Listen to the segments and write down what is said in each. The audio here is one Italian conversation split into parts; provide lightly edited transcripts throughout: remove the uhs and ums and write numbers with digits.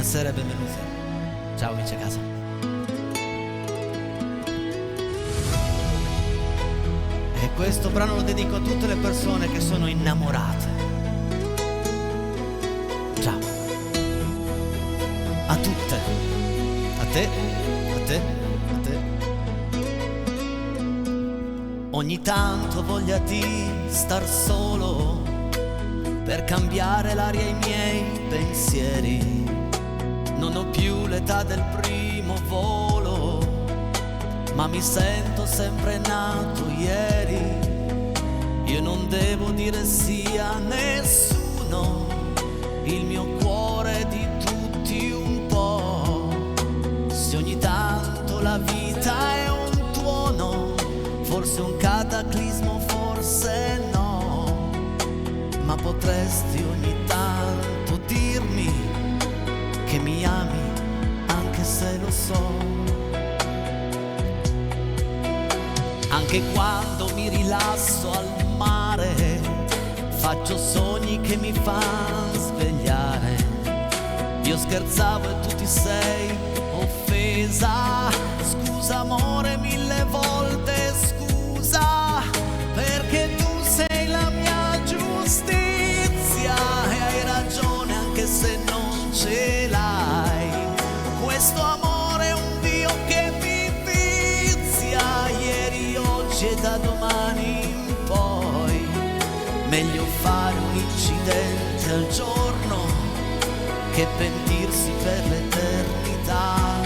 Buonasera e benvenuti. Ciao amici a casa. E questo brano lo dedico a tutte le persone che sono innamorate. Ciao. A tutte. A te, a te, a te. Ogni tanto voglia di star solo per cambiare l'aria ai miei pensieri. Non ho più l'età del primo volo, ma mi sento sempre nato ieri. Io non devo dire sì a nessuno, il mio cuore è di tutti un po'. Se ogni tanto la vita è un tuono, forse un cataclismo, forse no, ma potresti ogni tanto dirmi che mi ami, anche se lo so. Anche quando mi rilasso al mare, faccio sogni che mi fanno svegliare. Io scherzavo e tu ti sei offesa. Scusa amore, mille volte scusa, perché tu sei la mia giustizia e hai ragione anche se non ce l'hai. Questo amore è un Dio che mi vizia, ieri, oggi e da domani in poi. Meglio fare un incidente al giorno che pentirsi per l'eternità.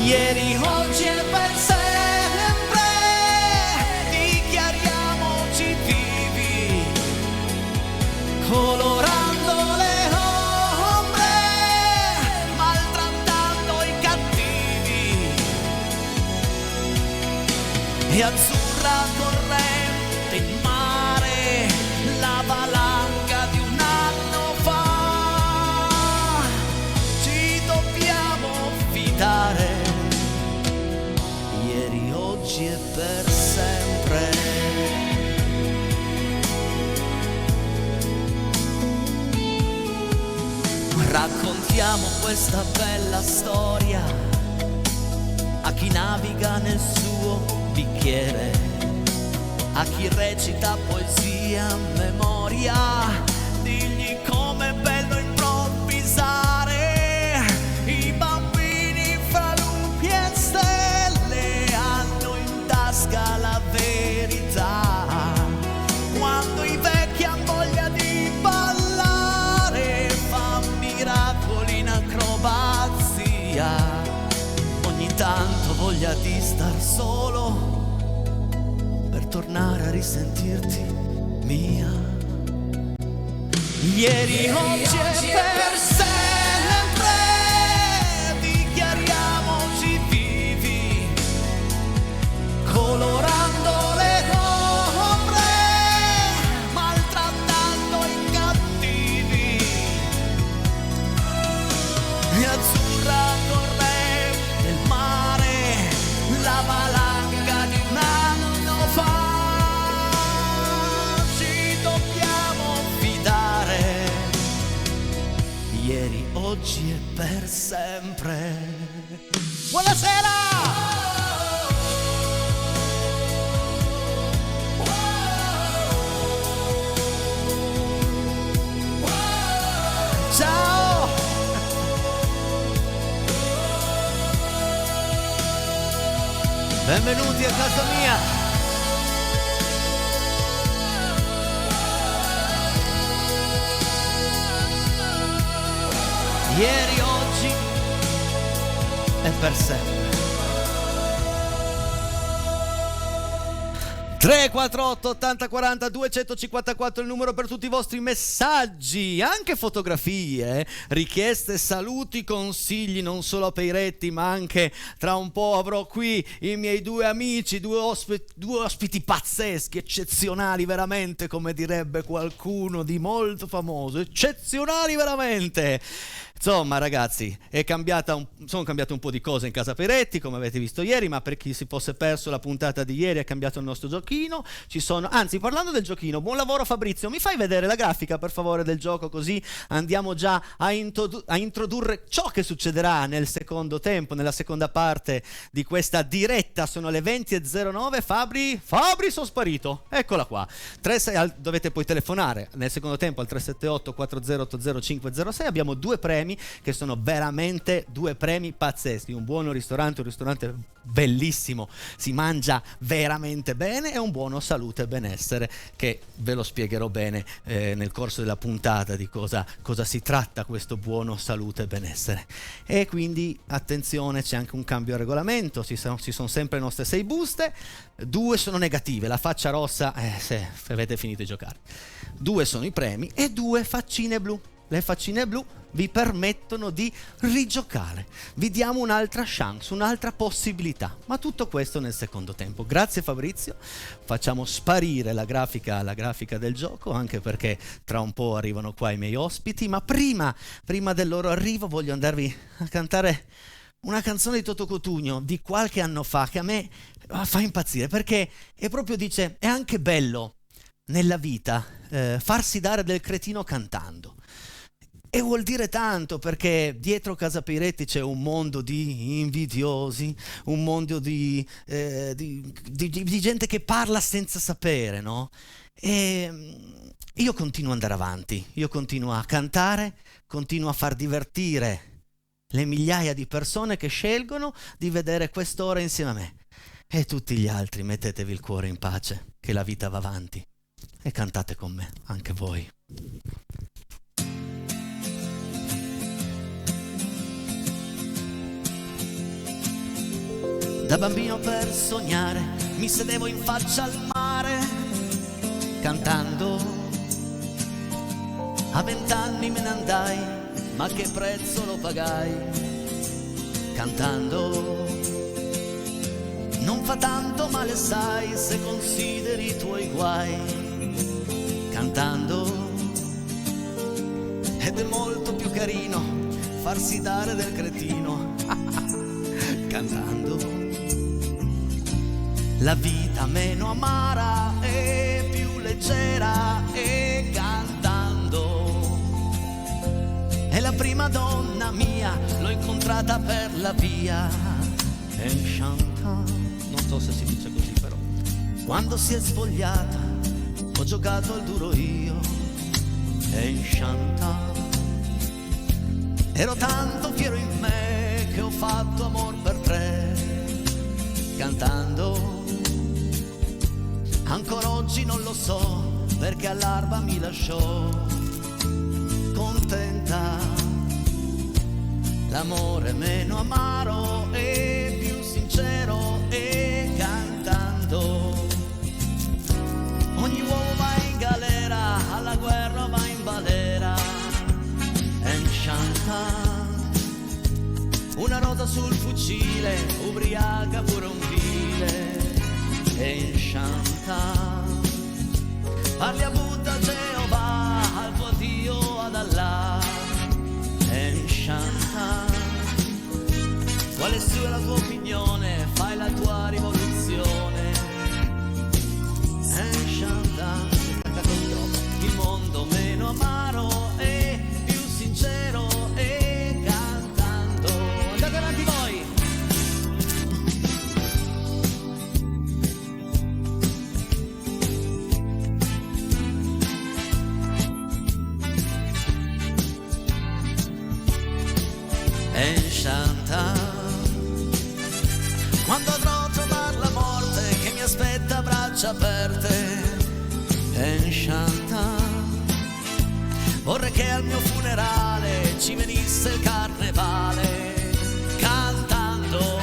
Ieri, oggi e per sempre dichiariamoci vivi, colorando le ombre, maltrattando i cattivi, e azzurra corrente il mare, la valanga di un anno fa. Ci dobbiamo fidare, ieri, oggi e per sempre. Raccontiamo questa bella storia a chi naviga nel suo bicchiere, a chi recita poesia a memoria. Digli com'è bello improvvisare. I bambini fra lupi e stelle hanno in tasca la verità. Quando i vecchi hanno voglia di ballare, fa miracoli in acrobazia. Ogni tanto voglia di star solo per tornare a risentirti mia. Ieri, oggi e per sempre dichiariamoci vivi, colorando le ombre, maltrattando i cattivi, e azzurra corrente il mare, la valanga di un anno fa. Ci dobbiamo fidare, ieri, oggi e per sempre. Buonasera! Ciao! Benvenuti a casa mia. Ieri, oggi e per sempre. 348 80 40 254 il numero per tutti i vostri messaggi, anche fotografie, richieste, saluti, consigli, non solo a Peiretti ma anche tra un po' avrò qui i miei due amici, due ospiti pazzeschi, eccezionali veramente, come direbbe qualcuno di molto famoso, eccezionali veramente. Insomma ragazzi, sono cambiate un po' di cose in casa Peiretti, come avete visto ieri, ma per chi si fosse perso la puntata di ieri è cambiato il nostro giochino. giochino, ci sono, anzi parlando del giochino, buon lavoro Fabrizio, mi fai vedere la grafica per favore del gioco, così andiamo già a introdurre ciò che succederà nel secondo tempo, nella seconda parte di questa diretta. Sono le 20:09. Fabri, sono sparito, eccola qua. Dovete poi telefonare nel secondo tempo al 378 4080 506. Abbiamo due premi che sono veramente due premi pazzeschi: un buono ristorante, un ristorante bellissimo, si mangia veramente bene, e un buono salute e benessere, che ve lo spiegherò bene nel corso della puntata di cosa si tratta questo buono salute e benessere. E quindi attenzione, c'è anche un cambio al regolamento, ci sono sempre le nostre 6 buste, 2 sono negative, la faccia rossa se avete finito di giocare, 2 sono i premi e 2 faccine blu. Le faccine blu vi permettono di rigiocare, vi diamo un'altra chance, un'altra possibilità, ma tutto questo nel secondo tempo. Grazie Fabrizio, facciamo sparire la grafica del gioco, anche perché tra un po' arrivano qua i miei ospiti, ma prima del loro arrivo voglio andarvi a cantare una canzone di Toto Cutugno di qualche anno fa, che a me fa impazzire, perché è proprio, dice, è anche bello nella vita farsi dare del cretino cantando. E vuol dire tanto, perché dietro Casa Peiretti c'è un mondo di invidiosi, un mondo di gente che parla senza sapere, no? E io continuo ad andare avanti, io continuo a cantare, continuo a far divertire le migliaia di persone che scelgono di vedere quest'ora insieme a me. E tutti gli altri mettetevi il cuore in pace, che la vita va avanti. E cantate con me, anche voi. Da bambino per sognare mi sedevo in faccia al mare cantando. A 20 anni me ne andai, ma che prezzo lo pagai cantando. Non fa tanto male, sai, se consideri i tuoi guai cantando. Ed è molto più carino farsi dare del cretino cantando. La vita meno amara e più leggera e cantando. E la prima donna mia l'ho incontrata per la via e chanta. Non so se si dice così, però. Quando si è svogliata ho giocato al duro io e chanta. Ero tanto fiero in me che ho fatto amor per 3 cantando. Ancora oggi non lo so perché all'alba mi lasciò contenta. L'amore meno amaro e più sincero e cantando. Ogni uomo va in galera, alla guerra va in balera e chanta. Una rosa sul fucile, ubriaca pure un vile e chanta. Parli a Buddha, Geova, al tuo Dio, ad Allah e chanta. Quale sia la tua opinione, fai la tua rivoluzione e chanta. Il mondo meno amaro e più sincero e cantando. Andate avanti voi. E chanta. Quando andrò a trovare la morte che mi aspetta a braccia aperte e chanta. Vorrei che al mio funerale ci venisse il carnevale cantando.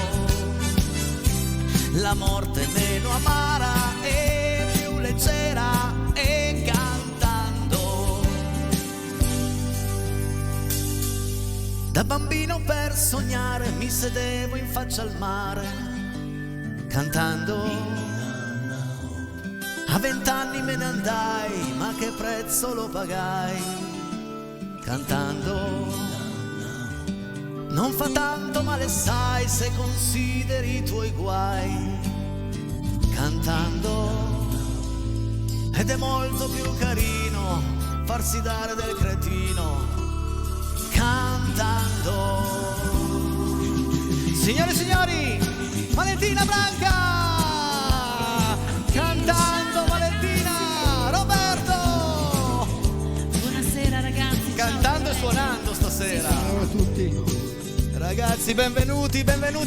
La morte meno amara e più leggera e cantando. Da bambino per sognare mi sedevo in faccia al mare cantando. A 20 anni me ne andai, ma che prezzo lo pagai cantando. Non fa tanto male, sai, se consideri i tuoi guai cantando. ed è molto più carino farsi dare del cretino cantando. Signore e signori, Valentina Branca cantando. Valentina, Roberto, buonasera ragazzi, cantando e suonando stasera. Ciao a tutti. Ragazzi, benvenuti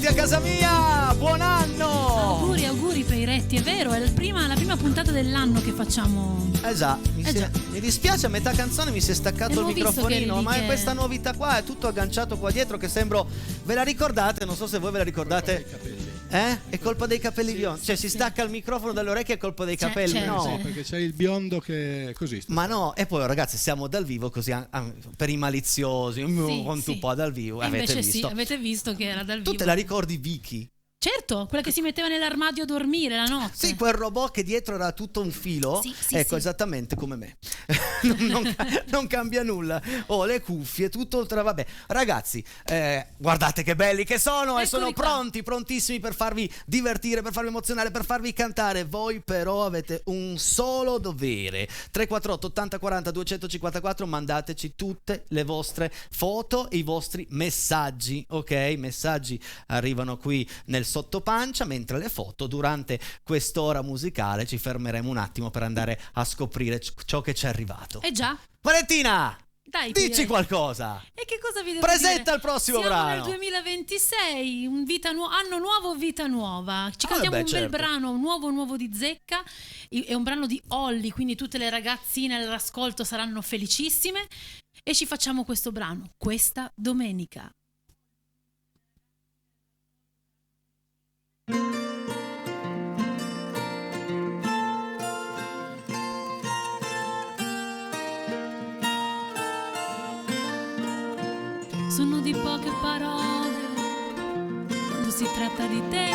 a casa mia, buon anno! Auguri per i retti, è vero, è la prima puntata dell'anno che facciamo. Già, mi dispiace, a metà canzone mi si è staccato il microfonino, ma è questa novità qua, è tutto agganciato qua dietro che sembro, ve la ricordate? Non so se voi ve la ricordate. È colpa dei capelli biondi, cioè si stacca il microfono dalle orecchie, è colpa dei capelli, certo. no? Sì, perché c'è il biondo che è così. Ma no, e poi ragazzi siamo dal vivo così per i maliziosi, un po' dal vivo, avete visto? Sì, avete visto che era dal vivo. Tu te la ricordi Vicky? Certo, quella che si metteva nell'armadio a dormire la notte. Sì, quel robot che dietro era tutto un filo. Sì, ecco, sì. esattamente come me. non cambia nulla. Ho le cuffie, tutto. Vabbè, ragazzi, guardate che belli che sono. Eccoli e sono qua. prontissimi per farvi divertire, per farvi emozionare, per farvi cantare. Voi però avete un solo dovere. 348 80 40 254. Mandateci tutte le vostre foto e i vostri messaggi. Ok? Messaggi arrivano qui nel sottopancia, mentre le foto durante quest'ora musicale ci fermeremo un attimo per andare a scoprire ciò che ci è arrivato. Già. Valentina, Dai, dici qualcosa. E che cosa vi devo Presenta dire? il prossimo Siamo brano. nel 2026, anno nuovo, vita nuova. Ci cantiamo un certo. bel brano, nuovo di Zecca. È un brano di Olly, quindi tutte le ragazzine all'ascolto saranno felicissime. E ci facciamo questo brano, questa domenica. Sono di poche parole quando si tratta di te,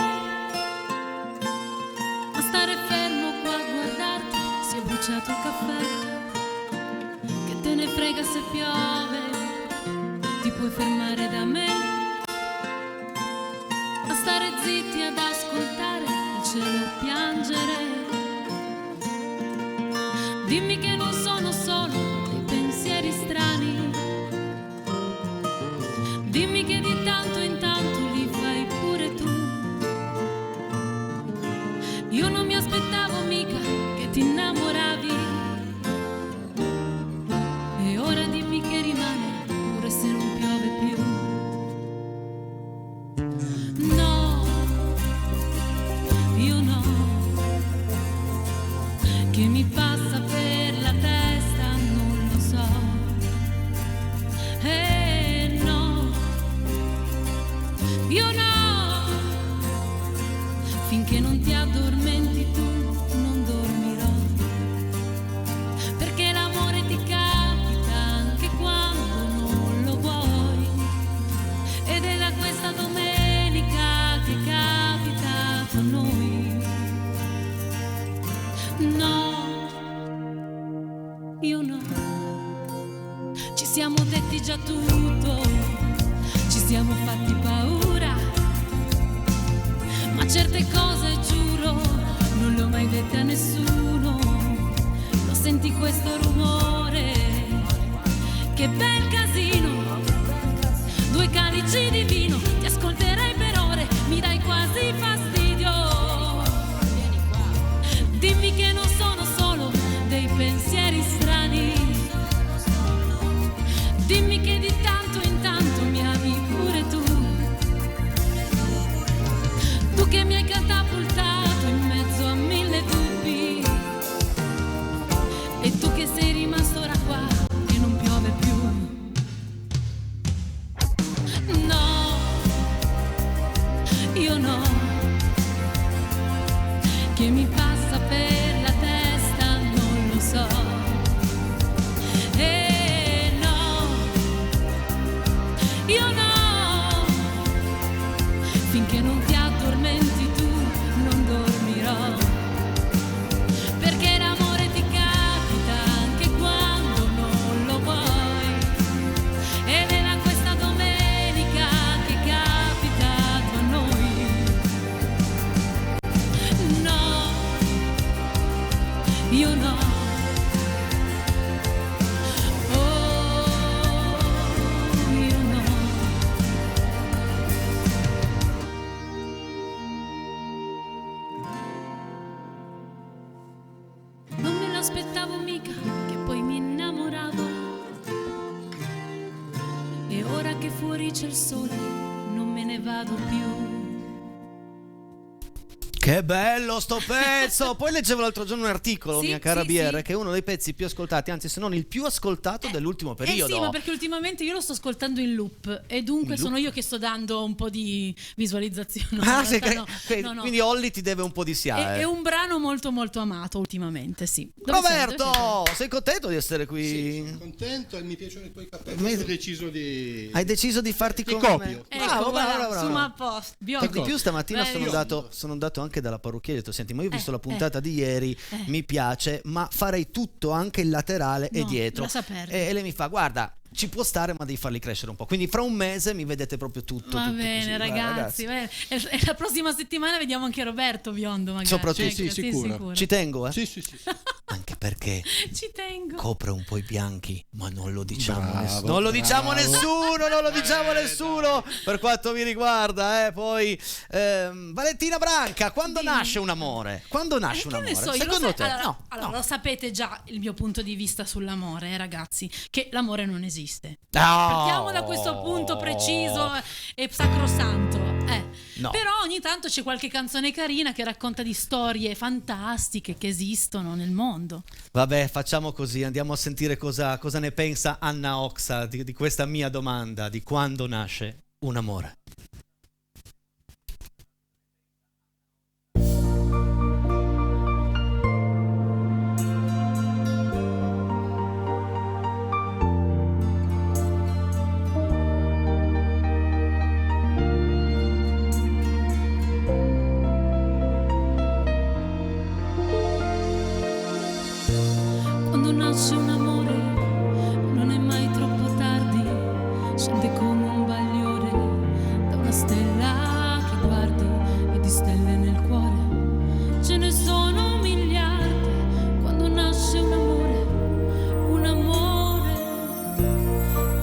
ma stare fermo qua a guardarti, si è bruciato il caffè, che te ne frega se piove, ti puoi fermare da me, a stare zitti ad ascoltare il cielo piangere. Dimmi che non sono solo dei pensieri strani, dimmi che di tanto in tanto li fai pure tu. Io non mi aspettavo mica che ti innamoravi, e ora dimmi che rimane pure se non piove più. No, io no, che mi passa per la testa non lo so. Io no, finché non ti addormenti tu non dormirò, perché l'amore ti capita anche quando non lo vuoi, ed è da questa domenica che è capitato a noi. No, io no, ci siamo detti già tutto, ci siamo fatti paura, ma certe cose giuro non le ho mai dette a nessuno. Lo senti questo rumore? Che bel casino, 2 calici di vino, ti ascolterei per ore, mi dai quasi fastidio. Dimmi che non sono solo dei pensieri strani, dimmi che di tanto in tanto mi ami pure tu, tu che mi hai catapultato in mezzo a 1000 dubbi, e tu che sei rimasto ora qua e non piove più. No, aspettavo mica che poi mi innamoravo. E ora che fuori c'è il sole non me ne vado più. Che bello sto pezzo! Poi leggevo l'altro giorno un articolo, Sì, mia cara sì, BR, sì. che è uno dei pezzi più ascoltati, anzi se non il più ascoltato dell'ultimo periodo. Sì, ma perché ultimamente io lo sto ascoltando in loop e dunque sono io che sto dando un po' di visualizzazione. Ah, In sì, realtà no. quindi Olli ti deve un po' di SIAE. È un brano molto molto amato ultimamente, sì. Dove sei? Roberto, sei contento di essere qui? Sì, sono contento e mi piacciono i tuoi capelli. Ho deciso di... Hai deciso di farti Ti come copio. me? Ecco, bravo. bravo. Suma a posto, biondo. Per di più stamattina Beh, sono andato anche dalla parrucchiera e ho detto, senti, ma io ho visto la puntata eh. di ieri, mi piace, ma farei tutto, anche il laterale e No, dietro. lascia perdere. E lei mi fa, guarda, ci può stare ma devi farli crescere un po', quindi fra un mese mi vedete proprio tutto. Va tutto bene, così. Vai, ragazzi. E la prossima settimana vediamo anche Roberto biondo, magari. Soprattutto. Sì, sicuro. Ci tengo, Sì. anche perché Ci tengo. copre un po' i bianchi, ma non lo diciamo a Bravo, nessuno. Non lo diciamo a bravo. nessuno, non lo diciamo a nessuno per quanto mi riguarda. Poi Valentina Branca, quando nasce un amore? Quando nasce un Che amore? ne so, io Secondo lo te? allora, No. lo sapete già il mio punto di vista sull'amore, ragazzi, che l'amore non esiste. No. Partiamo da questo punto preciso e sacrosanto. No. Però ogni tanto c'è qualche canzone carina che racconta di storie fantastiche che esistono nel mondo. Vabbè, facciamo così, andiamo a sentire cosa ne pensa Anna Oxa di questa mia domanda, di quando nasce un amore. Quando nasce un amore non è mai troppo tardi, scende come un bagliore da una stella che guardi e di stelle nel cuore ce ne sono miliardi. Quando nasce un amore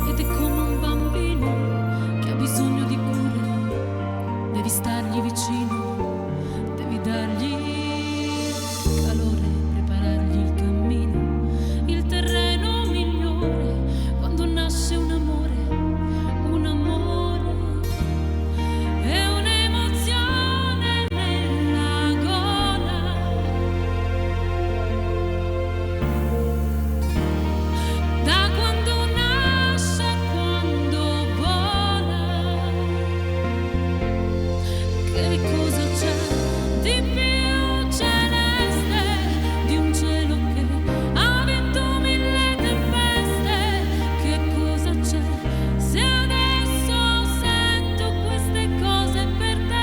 ed è come un bambino che ha bisogno di cure, devi stargli vicino, devi dargli calore, preparargli il cammino, il terreno migliore. Quando nasce un amore è un'emozione nella gola. Da quando nasce a quando vola, che cosa c'è di più celeste di un cielo che ha vinto 1000 tempeste? Che cosa c'è se adesso sento queste cose per te?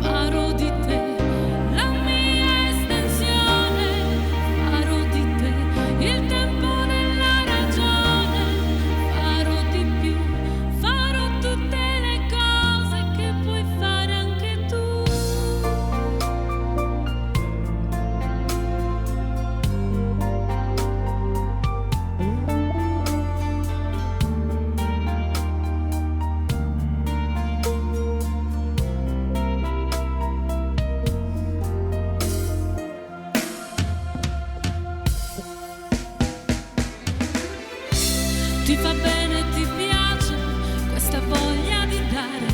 Farò di te la mia estensione, farò di te il tempo della ragione, farò di più, farò tutte le cose che puoi fare anche tu. Ti fa bene, ti piace questa voglia di dare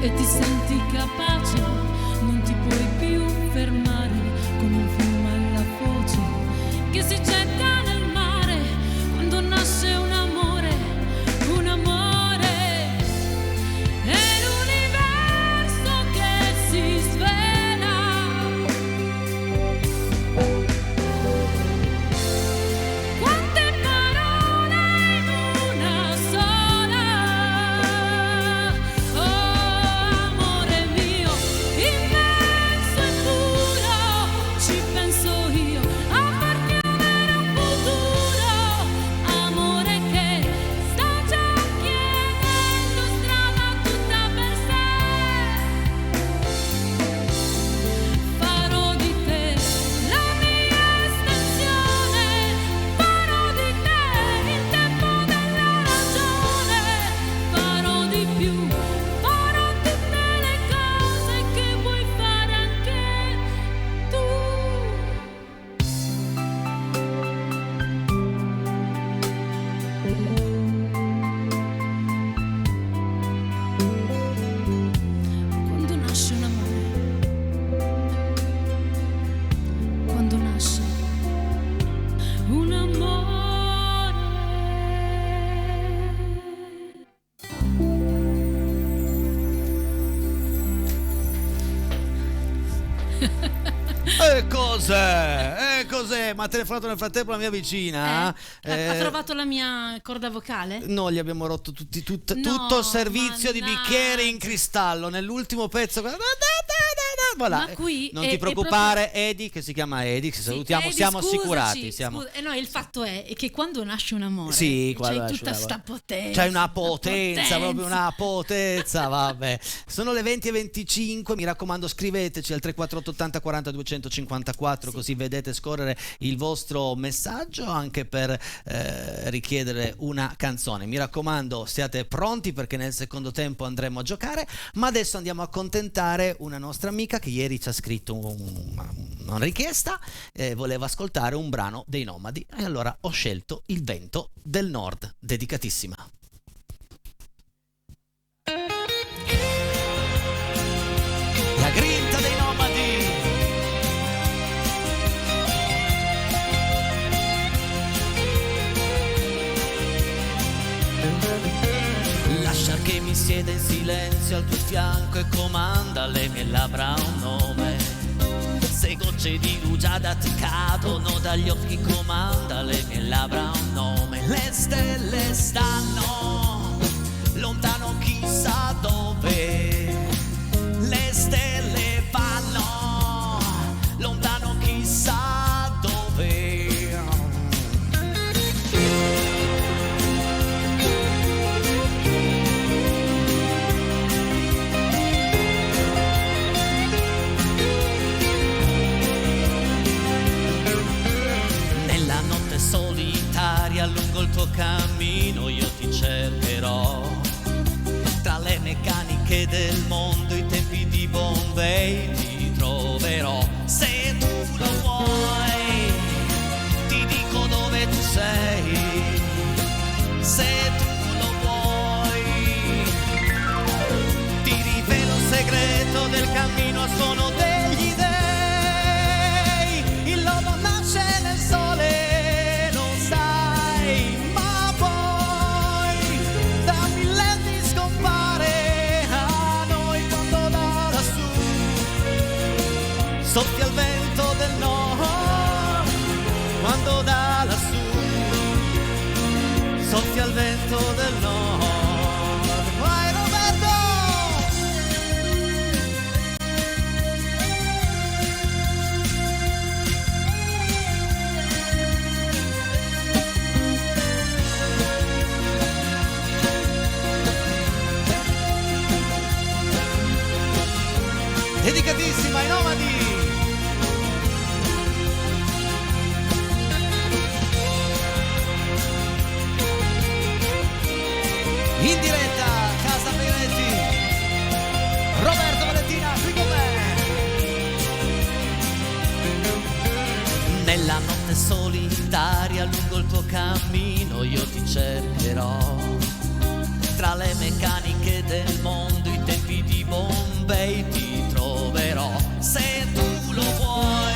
e ti senti capace, non ti puoi più fermare come un fiume alla foce che si getta nel mare. Quando nasce un amore è l'universo che si svela. Quante parole in una sola, oh amore mio. Cos'è? Ma ha telefonato nel frattempo la mia vicina? Ha trovato la mia corda vocale? No, gli abbiamo rotto tutto il servizio di mannaggia. bicchieri in cristallo nell'ultimo pezzo. Voilà. Ma qui non ti preoccupare, Edi, che si chiama Edi, ci salutiamo, Edi, siamo scusaci, assicurati. No, il fatto è che quando nasce un amore Sì, c'hai tutta sta potenza. C'hai una potenza, proprio una potenza, vabbè. Sono le 20:25, mi raccomando scriveteci al 348 80 40 254, sì. Così vedete scorrere il vostro messaggio anche per richiedere una canzone. Mi raccomando, siate pronti perché nel secondo tempo andremo a giocare, ma adesso andiamo a accontentare una nostra amica che ieri ci ha scritto una richiesta, voleva ascoltare un brano dei Nomadi e allora ho scelto Il vento del nord, dedicatissima. La grinta dei Nomadi. Lascia che mi sieda in silenzio al tuo fianco e comanda le mie labbra un nome. Se gocce di rugiada ti cadono dagli occhi, comanda le mie labbra un nome. Le stelle stanno lontano chissà dove, le stelle vanno lontano chissà dove. Solitaria lungo il tuo cammino io ti cercherò, tra le meccaniche del mondo, i tempi di Bombay ti troverò. Se tu lo vuoi ti dico dove tu sei, se tu lo vuoi ti rivelo il segreto del cammino a suono degli dei. Il lobo nasce nel sole, soffia il vento del nord, quando da lassù, soffia il vento del nord. Vai Roberto! Dedicatissima ai Nomadi. In diretta, Casa Pionetti, Roberto Valentina, qui con me. Nella notte solitaria lungo il tuo cammino io ti cercherò, tra le meccaniche del mondo, i tempi di Bombay ti troverò. Se tu lo vuoi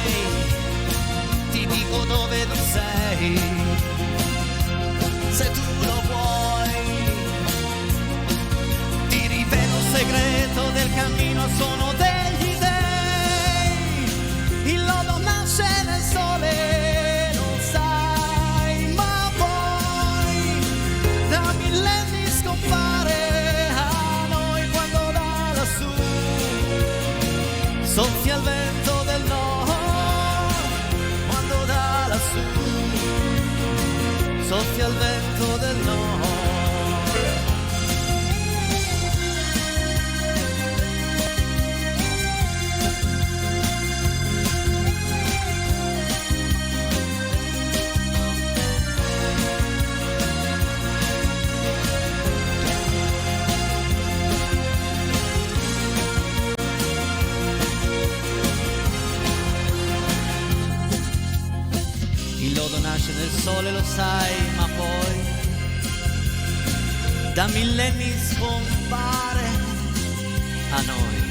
ti dico dove tu sei, se tu lo vuoi ti rivelo il segreto del cammino a suono degli dei. Il lodo nasce nel sole, lo sai, ma poi da millenni scompare a noi quando da lassù soffia il vento del nord, quando da lassù soffia il vento del nord. Il lodo nasce nel sole, lo sai, ma poi da millenni scompare a noi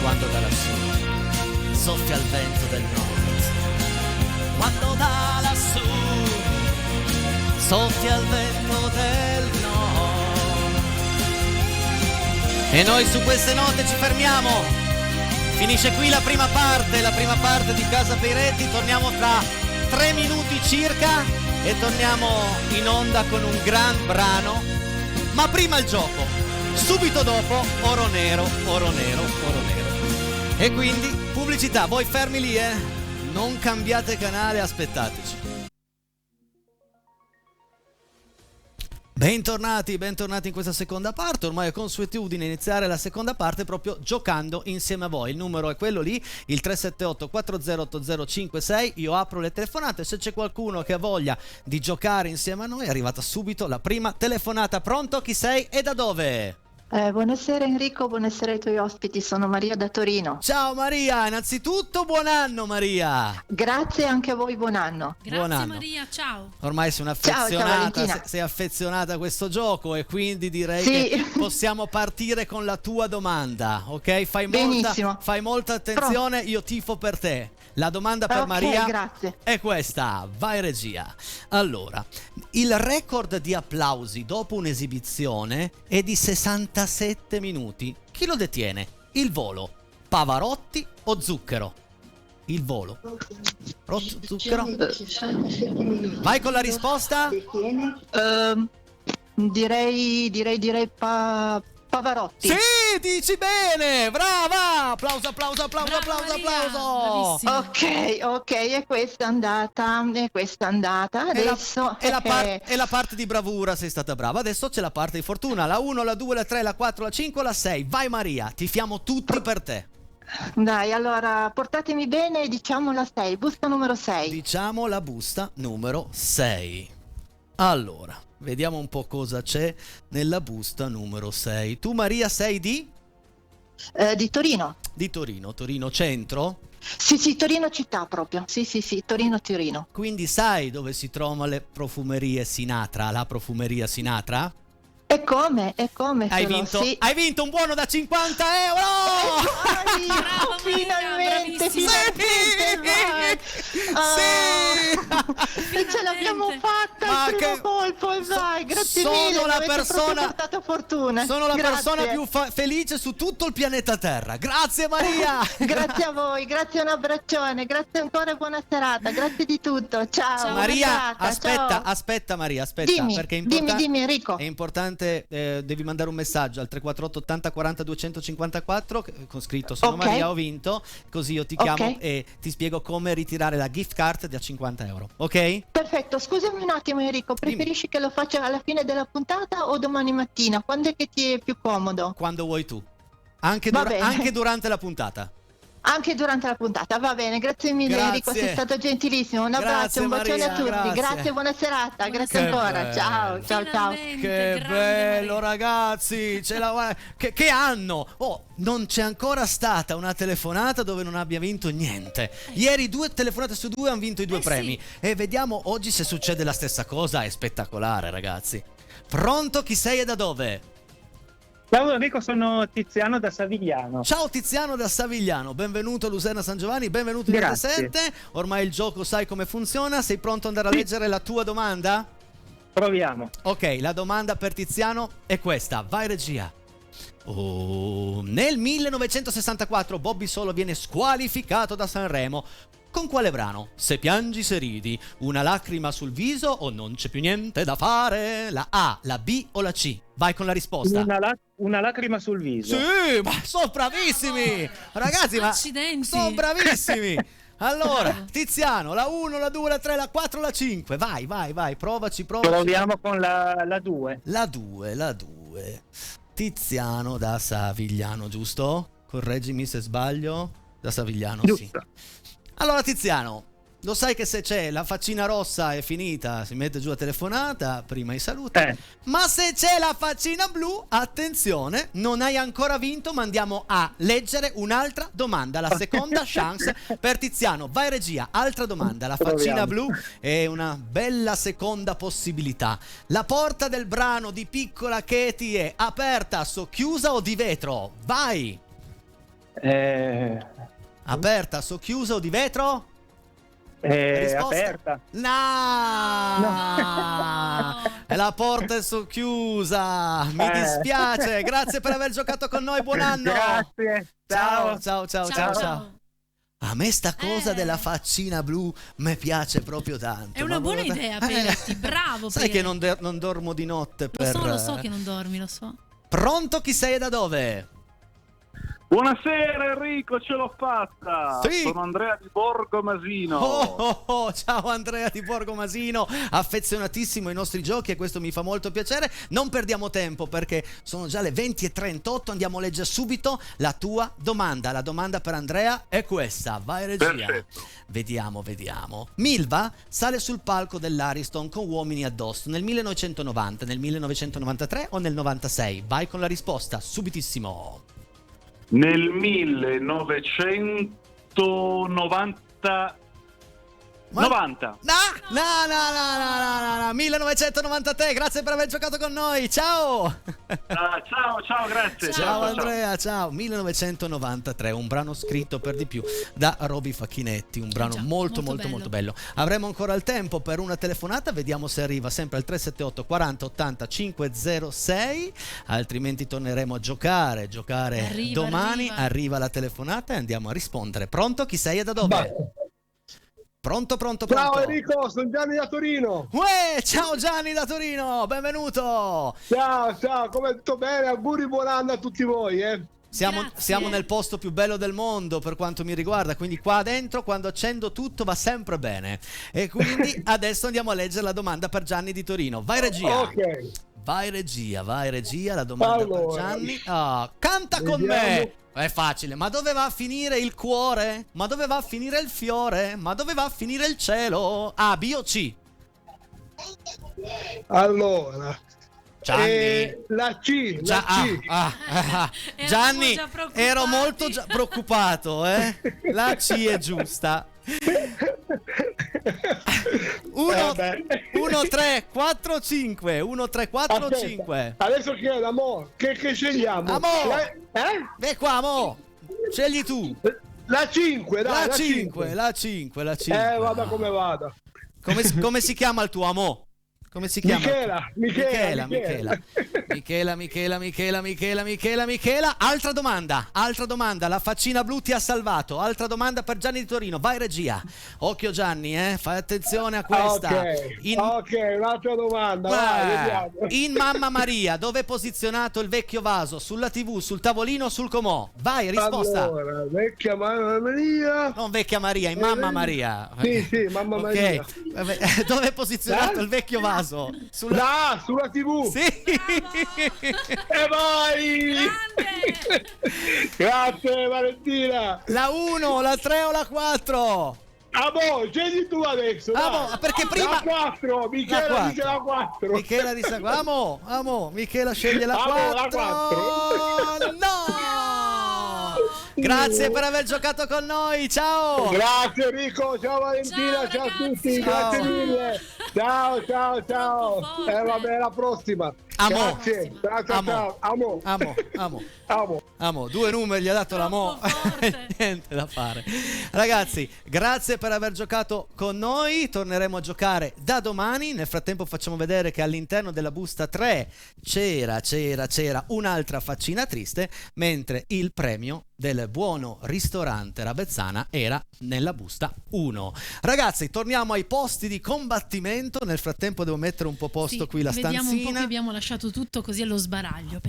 quando da lassù soffia il vento del nord, quando da lassù soffia il vento del nord. E noi su queste note ci fermiamo Finisce qui la prima parte di Casa Peiretti. Torniamo tra 3 minuti circa e torniamo in onda con un gran brano. Ma prima il gioco, subito dopo oro nero. E quindi pubblicità, voi fermi lì, non cambiate canale, aspettateci. Bentornati in questa seconda parte. Ormai è consuetudine iniziare la seconda parte proprio giocando insieme a voi. Il numero è quello lì, il 378 408056. Io apro le telefonate, se c'è qualcuno che ha voglia di giocare insieme a noi è arrivata subito la prima telefonata. Pronto? Chi sei e da dove? Buonasera Enrico, buonasera ai tuoi ospiti, sono Maria da Torino. Ciao Maria, innanzitutto buon anno Maria. Grazie anche a voi, buon anno. Grazie Buon anno. Maria, ciao. Ormai sei Ciao Valentina. sei affezionata a questo gioco e quindi direi Sì. che possiamo partire con la tua domanda, ok? Benissimo. Fai molta attenzione, io tifo per te. La domanda per Ok, Maria grazie. è questa, vai regia. Allora, il record di applausi dopo un'esibizione è di 67 minuti. Chi lo detiene? Il volo, Pavarotti o Zucchero? Il volo. Zucchero? Vai con la risposta? Direi Pavarotti. Sì, dici bene, brava! Applauso. Brava Maria, bravissima. Ok, e questa è andata. Adesso E la parte di bravura sei stata brava. Adesso c'è la parte di fortuna. La 1, la 2, la 3, la 4, la 5, la 6. Vai Maria, tifiamo tutti per te. Dai, allora portatemi bene, diciamo la 6, busta numero 6. Diciamo la busta numero 6. Allora, vediamo un po' cosa c'è nella busta numero 6. Tu Maria sei di? Di Torino. Di Torino, Torino centro? Sì, Torino città proprio. Sì, Torino. Quindi sai dove si trovano le profumerie Sinatra, la profumeria Sinatra? E come? Hai vinto un buono da 50 euro! Brava Maria, Finalmente, bravissima. vai. Sì! E ce l'abbiamo fatta Ma al primo che- colpo, vai, grazie sono mille, la mi avete persona- proprio portato fortuna. Sono la Grazie. persona più felice su tutto il pianeta Terra. Grazie Maria! Grazie a voi, grazie, un abbraccione, grazie ancora e buona serata, grazie di tutto, ciao. Ciao, buona Maria, serata, ciao. aspetta Maria, aspetta, Dimmi, perché dimmi Enrico. è importante, devi mandare un messaggio al 348 80 40 254 con scritto sono Ok. Maria, ho vinto, così io ti chiamo Ok. e ti spiego come ritirare la gift card da 50 euro, ok? Perfetto, scusami un attimo Enrico, preferisci che lo faccia alla fine della puntata o domani mattina? Quando è che ti è più comodo? Quando vuoi tu, anche, Va bene. anche durante la puntata. Anche durante la puntata, va bene, grazie mille Grazie. Enrico, sei stato gentilissimo, un abbraccio, Grazie, un bacione Maria, a tutti, grazie. grazie, buona serata, grazie Che ancora, bello. ciao. Finalmente, Che grande bello Maria. ragazzi, che anno! Oh, non c'è ancora stata una telefonata dove non abbia vinto niente. Ieri 2 telefonate su 2 hanno vinto i 2 premi. E vediamo oggi se succede la stessa cosa, è spettacolare ragazzi. Pronto, chi sei e da dove? Ciao Enrico, sono Tiziano da Savigliano. Ciao Tiziano da Savigliano, benvenuto a Luserna San Giovanni, benvenuto in Grazie. presente. Ormai il gioco sai come funziona, sei pronto ad andare a leggere la tua domanda? Proviamo. Ok, la domanda per Tiziano è questa, vai regia. Oh, nel 1964 Bobby Solo viene squalificato da Sanremo. Con quale brano? Se piangi, se ridi, una lacrima sul viso o non c'è più niente da fare? La A, la B o la C? Vai con la risposta. Una lacrima sul viso. Sì, ma sono bravissimi! Ragazzi, ma Accidenti. sono bravissimi! Allora, Tiziano, la 1, la 2, la 3, la 4, la 5. Vai, provaci. Proviamo con la 2. La 2. Tiziano da Savigliano, giusto? Correggimi se sbaglio. Da Savigliano, sì. Giusto. Allora Tiziano, lo sai che se c'è la faccina rossa è finita, si mette giù la telefonata, prima i saluti. Ma se c'è la faccina blu, attenzione, non hai ancora vinto, ma andiamo a leggere un'altra domanda, la seconda chance per Tiziano. Vai regia, altra domanda, la faccina Proviamo. blu è una bella seconda possibilità. La porta del brano di Piccola Katie è aperta, socchiusa o di vetro? Vai! Aperta, socchiusa o di vetro? È Risposta? aperta. No! E la porta è socchiusa. Mi dispiace. Grazie per aver giocato con noi. Buon anno. Grazie. Ciao, Ciao. ciao, ciao, ciao, ciao. A me sta cosa della faccina blu mi piace proprio tanto. È una buona idea, Peretti, bravo. Sai che Peretti. non dormo di notte Lo so che non dormi, lo so. Pronto, chi sei e da dove? Buonasera Enrico, ce l'ho fatta! Sì. Sono Andrea di Borgo Masino. Ciao Andrea di Borgo Masino, affezionatissimo ai nostri giochi e questo mi fa molto piacere. Non perdiamo tempo perché sono già le 20:38, andiamo a leggere subito la tua domanda. La domanda per Andrea è questa, vai regia. Perfetto. Vediamo. Milva sale sul palco dell'Ariston con Uomini addosso nel 1990, nel 1993 o nel 96? Vai con la risposta, subitissimo. Nel 1990. No, 1993, grazie per aver giocato con noi, ciao! Ciao, grazie. Ciao Andrea, ciao. 1993, un brano scritto per di più da Roby Facchinetti, un brano molto bello. Avremo ancora il tempo per una telefonata, vediamo se arriva sempre al 378 40 80 506, altrimenti torneremo a giocare domani. Arriva la telefonata e andiamo a rispondere. Pronto? Chi sei e da dove? Pronto. Ciao Enrico, sono Gianni da Torino. Ciao Gianni da Torino, benvenuto. Ciao, come tutto bene? Auguri, buon anno a tutti voi, Siamo nel posto più bello del mondo per quanto mi riguarda, quindi qua dentro quando accendo tutto va sempre bene. E quindi adesso andiamo a leggere la domanda per Gianni di Torino. Vai regia. Ok. Vai regia, la domanda per Gianni. Canta con me. È facile, ma dove va a finire il cuore? Ma dove va a finire il fiore? Ma dove va a finire il cielo? A, B o C? Allora, Gianni. la C. Gianni, già preoccupati. ero molto già preoccupato, La C è giusta. 1, 3, 4, 5. 1, 3, 4, 5. Adesso che che scegliamo? Amore. Qua, amore. Scegli tu. La 5, dai. La 5. Vada come vada. Come si chiama il tuo amore? Come si chiama? Michela. Michela. Altra domanda. La faccina blu ti ha salvato. Altra domanda per Gianni di Torino. Vai regia. Occhio Gianni, fai attenzione a questa. Ok, un'altra domanda. Vai, vediamo. In Mamma Maria, dove è posizionato il vecchio vaso? Sulla TV, sul tavolino o sul comò? Vai, risposta. Allora, vecchia Mamma Maria. Non vecchia Maria, in Mamma Maria. Sì, Mamma Maria. Dove è posizionato il vecchio vaso? Sulla TV. Sì. E vai! Grande! Grazie Valentina. La 1, la 3 o la 4? Scegli tu adesso. Perché prima la 4, Michela dice la 4. Michela dice Michela sceglie la 4. La 4. No! Grazie per aver giocato con noi. Ciao. Grazie Enrico, ciao Valentina, ciao a tutti, grazie mille. Ciao. Vabbè, alla prossima. Grazie. Amo. 2 numeri gli ha dato l'amo. Niente da fare. Ragazzi, grazie per aver giocato con noi. Torneremo a giocare da domani. Nel frattempo facciamo vedere che all'interno della busta 3 c'era un'altra faccina triste, mentre il premio del buono ristorante Rabezzana era nella busta 1. Ragazzi, torniamo ai posti di combattimento. Nel frattempo devo mettere un po' posto qui la stanzina. Vediamo un po' che abbiamo lasciato tutto così allo sbaraglio.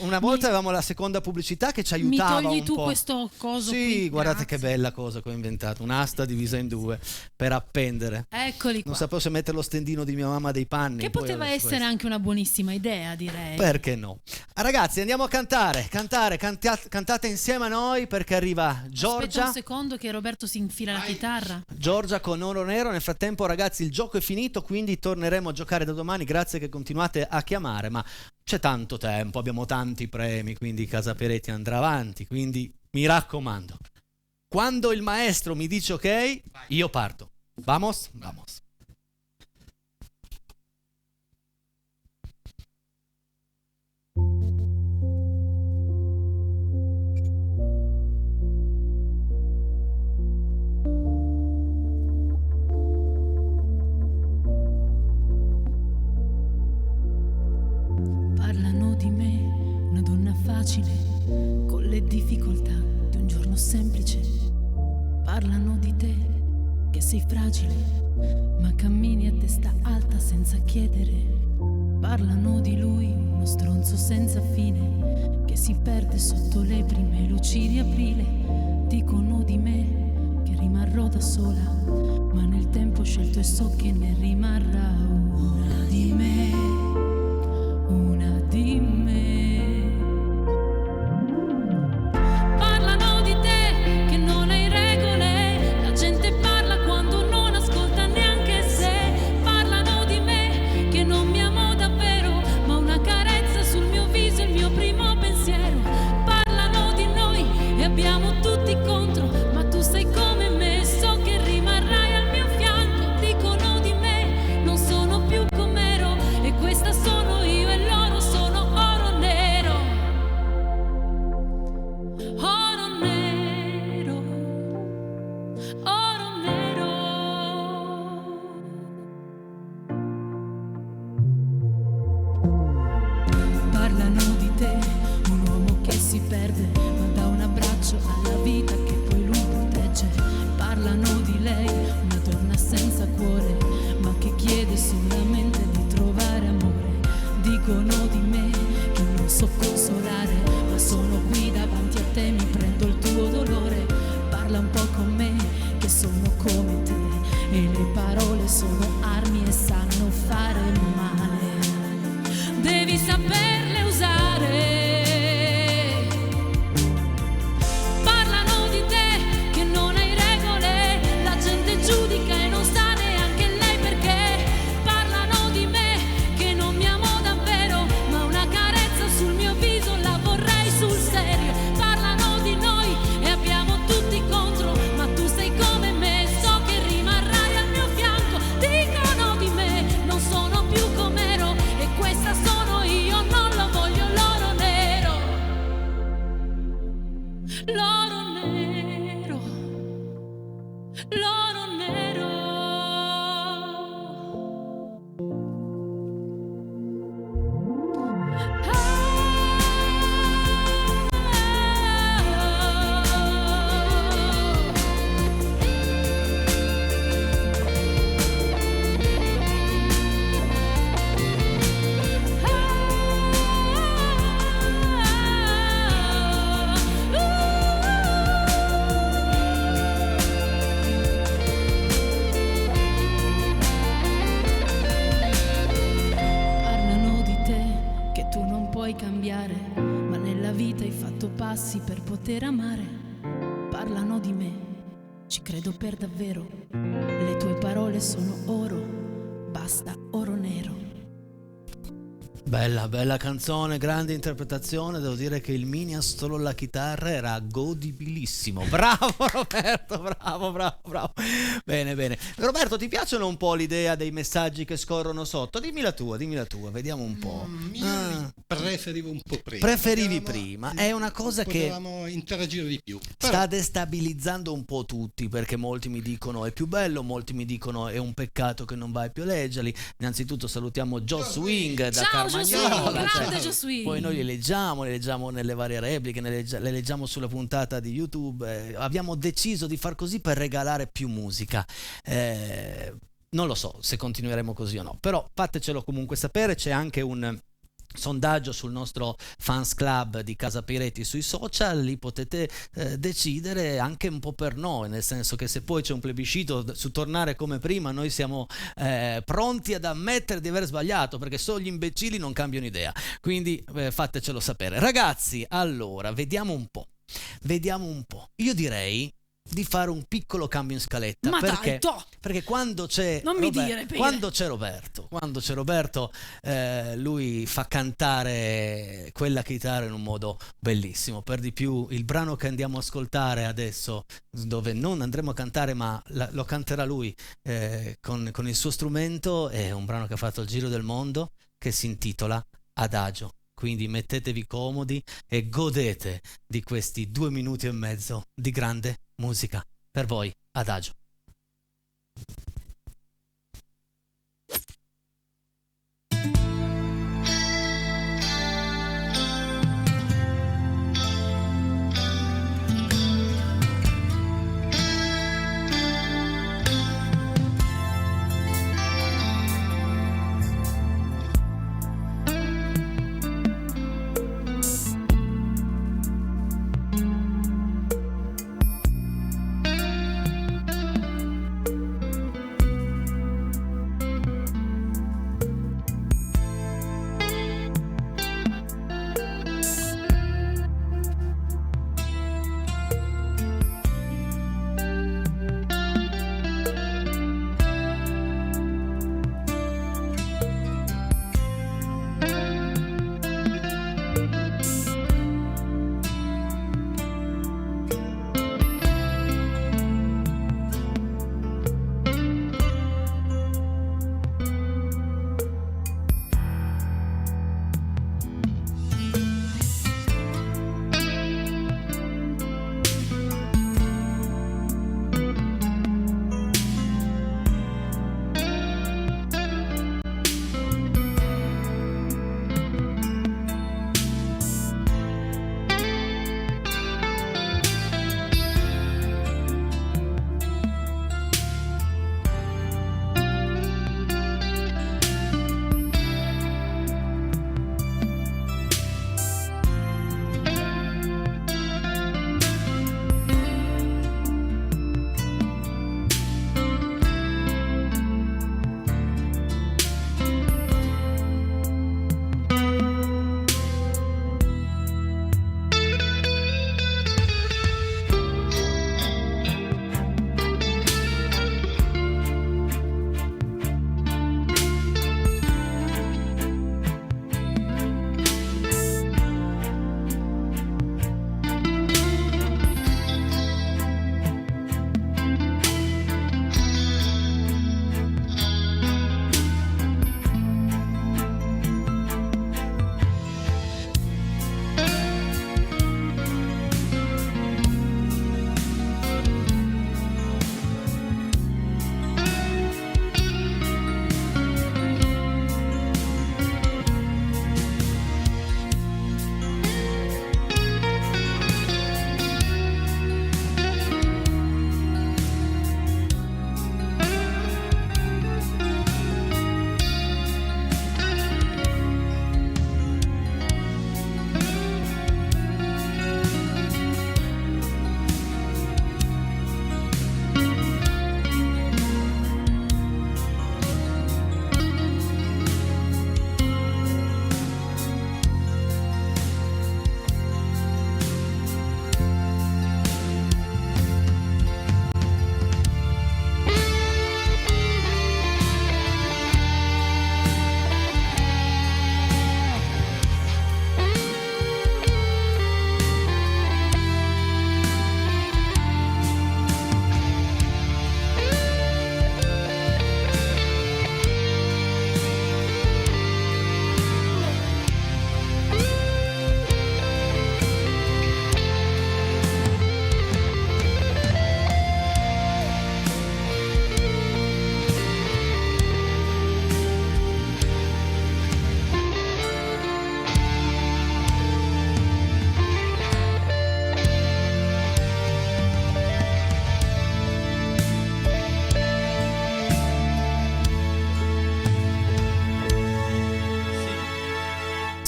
Una volta avevamo la seconda pubblicità che ci aiutava un po'. Mi togli tu questo coso qui? Sì, guardate Grazie. che bella cosa che ho inventato, un'asta divisa in 2 per appendere. Eccoli qua. Non sapevo se mettere lo stendino di mia mamma dei panni. Che poi poteva adesso essere anche una buonissima idea, direi. Perché no? Ragazzi, andiamo a cantate insieme a noi perché arriva Giorgia. Aspetta un secondo che Roberto si infila la chitarra. Giorgia con Oro Nero. Nel frattempo, ragazzi, il gioco è finito, quindi torneremo a giocare da domani. Grazie che continuate a chiamare, ma c'è tanto tempo, abbiamo tanti premi, quindi Casa Peretti andrà avanti, quindi mi raccomando, quando il maestro mi dice ok, io parto. Vamos. difficoltà di un giorno semplice. Parlano di te, che sei fragile, ma cammini a testa alta senza chiedere. Parlano di lui, uno stronzo senza fine, che si perde sotto le prime luci di aprile. Dicono di me che rimarrò da sola, ma nel tempo ho scelto e so che ne rimarrà una di me, una di me. Parlano di te che non hai regole, la gente parla quando non ascolta neanche sé. Parlano di me che non mi amo davvero, ma una carezza sul mio viso è il mio primo pensiero. Parlano di noi e abbiamo tutti contro, ma tu sei come me, so che rimarrai al mio fianco. Dicono di me non sono più com'ero, e questa sono io e loro sono oro nero. Oro nero, oro nero. Parlano di te, un uomo che si perde, ma dà un abbraccio alla vita che poi lui protegge. Parlano di lei, una donna senza cuore, ma che chiede solamente di trovare amore. Dicono di me che non so consolare, ma sono qui davanti a te, mi prendo il tuo dolore. Parla un po' con me, che sono come te, e le parole sono armi e sanno fare male. Devi saperle usare. Parlano di te che non hai regole, la gente giudica e non sa neanche lei perché. Parlano di me che non mi amo davvero, ma una carezza sul mio viso la vorrei sul serio. Parlano di noi e abbiamo tutti contro, ma tu sei come me, so che rimarrai al mio fianco. Dicono di me non sono più com'ero, e questa sono io, non lo voglio l'oro nero. L'oro nero, l'oro nero. Parlano di te che tu non puoi cambiare, ma nella vita hai fatto passi per poter amare. Parlano di me, ci credo per davvero, le tue parole sono oro, basta oro nero. Bella, bella canzone, grande interpretazione. Devo dire che il mini a solo la chitarra era godibilissimo. Bravo Roberto, bravo. Bene. Roberto, ti piacciono un po' l'idea dei messaggi che scorrono sotto? Dimmi la tua, vediamo un po'. Io preferivo un po' prima. Preferivi prima, è una cosa che potevamo interagire di più. sta destabilizzando un po' tutti, perché molti mi dicono è più bello, molti mi dicono è un peccato che non vai più a leggerli. Innanzitutto salutiamo Joss Wing da Ciao Carmagnola, grande Josué. poi noi le leggiamo nelle varie repliche, le leggiamo sulla puntata di YouTube. Abbiamo deciso di far così per regalare più musica. Non lo so se continueremo così o no, però fatecelo comunque sapere. C'è anche un sondaggio sul nostro fans club di Casa Pireti sui social, lì potete decidere anche un po' per noi, nel senso che se poi c'è un plebiscito su tornare come prima, noi siamo pronti ad ammettere di aver sbagliato, perché solo gli imbecilli non cambiano idea, quindi fatecelo sapere ragazzi. Allora vediamo un po', io direi di fare un piccolo cambio in scaletta. Ma perché? dai, Perché quando c'è non mi dire, quando c'è Roberto, lui fa cantare quella chitarra in un modo bellissimo. Per di più il brano che andiamo a ascoltare adesso, dove non andremo a cantare ma lo canterà lui con il suo strumento, è un brano che ha fatto il giro del mondo, che si intitola Adagio. Quindi mettetevi comodi e godete di questi 2 minuti e mezzo di grande musica per voi. Adagio.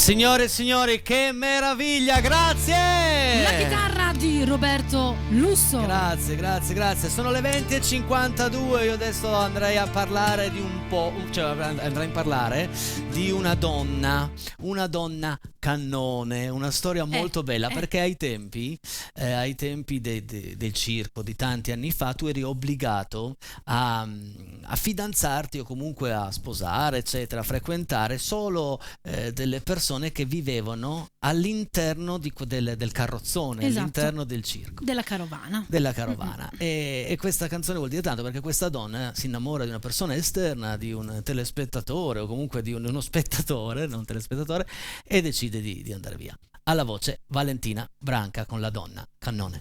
Signore e signori, che meraviglia, grazie! La chitarra di Roberto Lusso. Grazie. Sono le 20:52. Io adesso andrei a parlare di andrei a parlare di una donna cannone, una storia molto bella, perché ai tempi del circo di tanti anni fa tu eri obbligato a fidanzarti o comunque a sposare, eccetera, a frequentare solo delle persone che vivevano all'interno del carrozzone, all'interno del circo, della carovana. E questa canzone vuol dire tanto, perché questa donna si innamora di una persona esterna, di un telespettatore o comunque di uno spettatore, non telespettatore, e decide di andare via. Alla voce Valentina Branca con La donna cannone.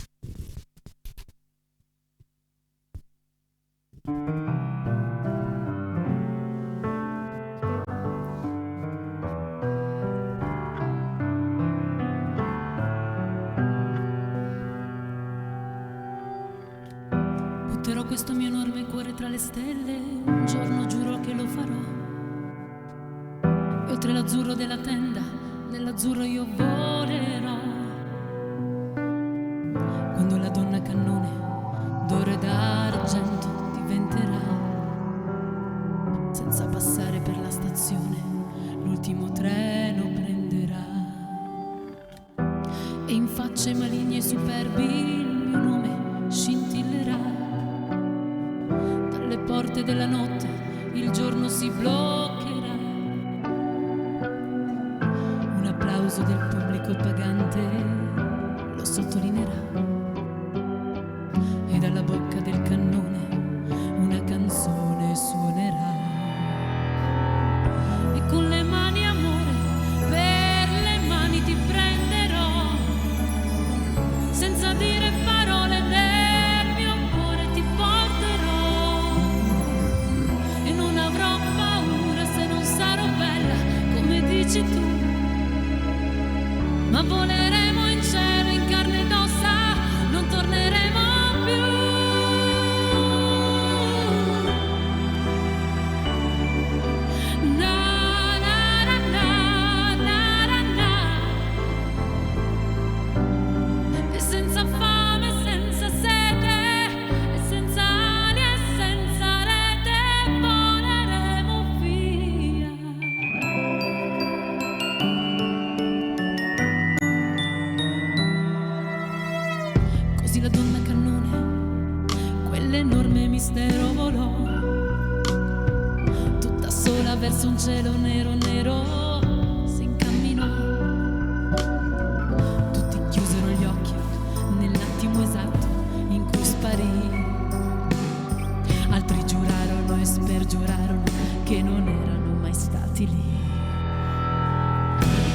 Butterò questo mio enorme cuore tra le stelle, un giorno giuro che lo farò. E oltre l'azzurro della tenda, nell'azzurro io volerò. Quando la donna cannone d'oro e d'argento diventerà, senza passare per la stazione, l'ultimo treno prenderà. E in facce maligne e superbi il mio nome scintillerà. Dalle porte della notte il giorno si bloccherà. Un applauso del pubblico pagante lo sottolineerà. E dalla bocca del cannone una canzone suonerà. E con le mani amore, per le mani ti prenderò, senza dire parole nel mio cuore ti porterò. E non avrò paura se non sarò bella come dici tu, ma voleremo in cielo in carne ed ossa, non torneremo più. Na na na na na na na. E senza fame, senza sete, e senza ali e senza rete, voleremo via. Così la donna cannone, quell'enorme mistero volò, tutta sola verso un cielo nero nero si incamminò. Tutti chiusero gli occhi nell'attimo esatto in cui sparì. Altri giurarono e spergiurarono che non erano mai stati lì.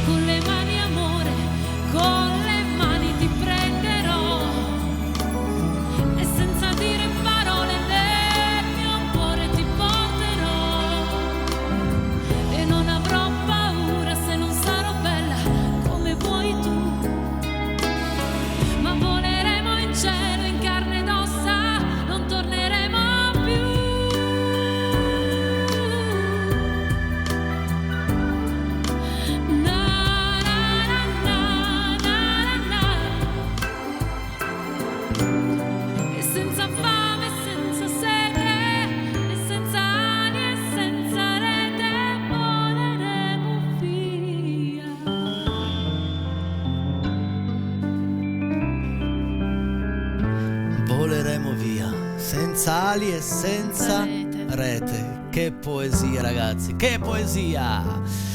Con le mani amore, con le mani ti prenderò, e senza dire parole nel mio cuore ti porterò. E non avrò paura se non sarò bella come vuoi tu, ma voleremo in cielo in carne ed ossa, non torneremo più. Na na na na na na. E senza fame, senza sete, e senza ali e senza rete, voleremo via. Voleremo via, senza ali e senza rete. Che poesia, ragazzi, che poesia!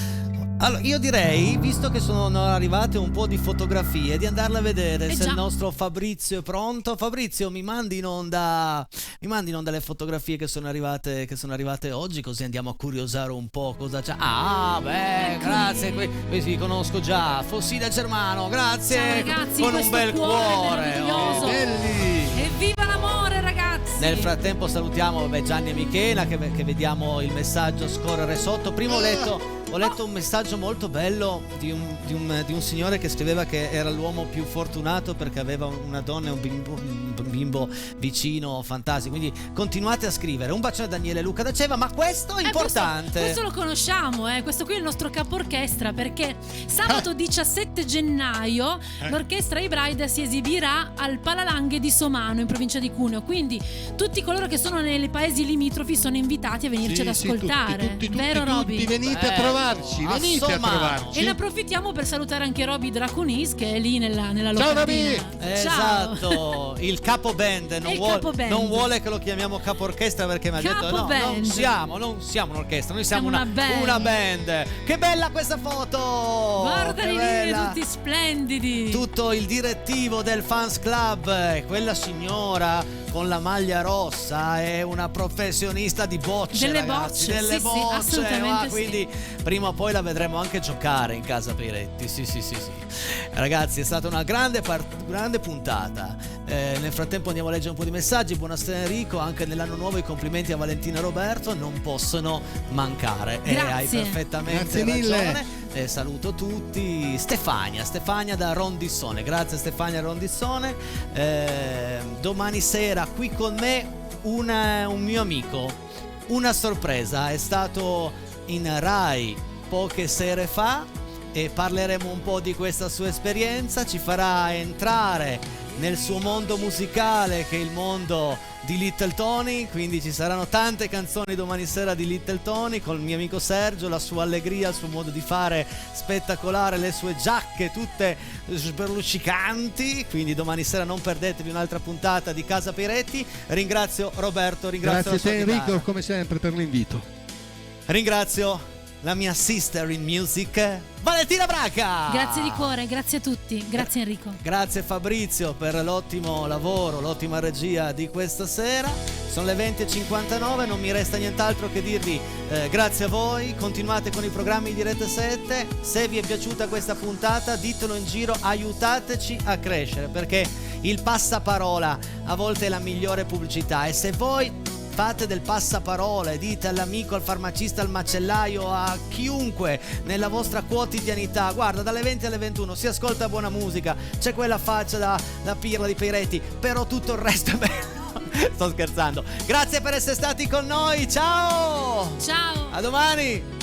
Allora, io direi, visto che sono arrivate un po' di fotografie, di andarle a vedere se il nostro Fabrizio è pronto. Fabrizio, mi mandi in onda le fotografie che sono arrivate oggi, così andiamo a curiosare un po' cosa c'è. Ah, beh, grazie, questi conosco già. Fossida Germano, grazie. Ciao ragazzi, con un bel cuore. meraviglioso. Belli. E viva l'amore, ragazzi! Nel frattempo salutiamo Gianni e Michela che vediamo il messaggio scorrere sotto. Prima ho letto un messaggio molto bello di un signore che scriveva che era l'uomo più fortunato perché aveva una donna e un bimbo vicino, fantastico. Quindi continuate a scrivere. Un bacione a Daniele e Luca da Ceva, ma questo è importante. Questo lo conosciamo, questo qui è il nostro capo orchestra, perché sabato 17 gennaio l'orchestra Ibraida si esibirà al Palalanghe di Somano in provincia di Cuneo, quindi tutti coloro che sono nei paesi limitrofi sono invitati a venirci ad ascoltare. Vero Roby? Tutti venite a trovarci, venite a trovarci. E ne approfittiamo per salutare anche Roby Draconis che è lì nella Ciao locandina. Roby! Esatto, il capo band non vuole che lo chiamiamo capo orchestra perché mi ha detto no, non siamo un'orchestra, noi siamo una band. Che bella questa foto! Guardali lì, tutti splendidi. Tutto il direttivo del Fans Club, quella signora con la maglia rossa è una professionista di bocce, delle ragazzi, bocce, delle sì, bocce, assolutamente quindi prima o poi la vedremo anche giocare in casa Piretti. Sì. Ragazzi, è stata una grande puntata. Nel frattempo andiamo a leggere un po' di messaggi. Buonasera Enrico, anche nell'anno nuovo i complimenti a Valentina e Roberto non possono mancare. Hai perfettamente ragione. Saluto tutti. Stefania da Rondissone, grazie Stefania Rondissone. Domani sera qui con me un mio amico, una sorpresa, è stato in Rai poche sere fa e parleremo un po' di questa sua esperienza, ci farà entrare nel suo mondo musicale che è il mondo di Little Tony, quindi ci saranno tante canzoni domani sera di Little Tony con il mio amico Sergio, la sua allegria, il suo modo di fare spettacolare, le sue giacche tutte sberluccicanti, quindi domani sera non perdetevi un'altra puntata di Casa Piretti. Ringrazio Roberto, grazie a te Enrico chitarra. Come sempre per l'invito. Ringrazio la mia sister in music Valentina Braca. Grazie di cuore, grazie a tutti, grazie Enrico. Grazie Fabrizio per l'ottimo lavoro, l'ottima regia di questa sera. Sono le 20:59, non mi resta nient'altro che dirvi grazie a voi, continuate con i programmi di Rete 7, se vi è piaciuta questa puntata ditelo in giro, aiutateci a crescere, perché il passaparola a volte è la migliore pubblicità, e se voi fate del passaparola e dite all'amico, al farmacista, al macellaio, a chiunque nella vostra quotidianità, guarda, dalle 20 alle 21 si ascolta buona musica, c'è quella faccia da pirla di Piretti, però tutto il resto è bello. Sto scherzando. Grazie per essere stati con noi, ciao! Ciao! A domani!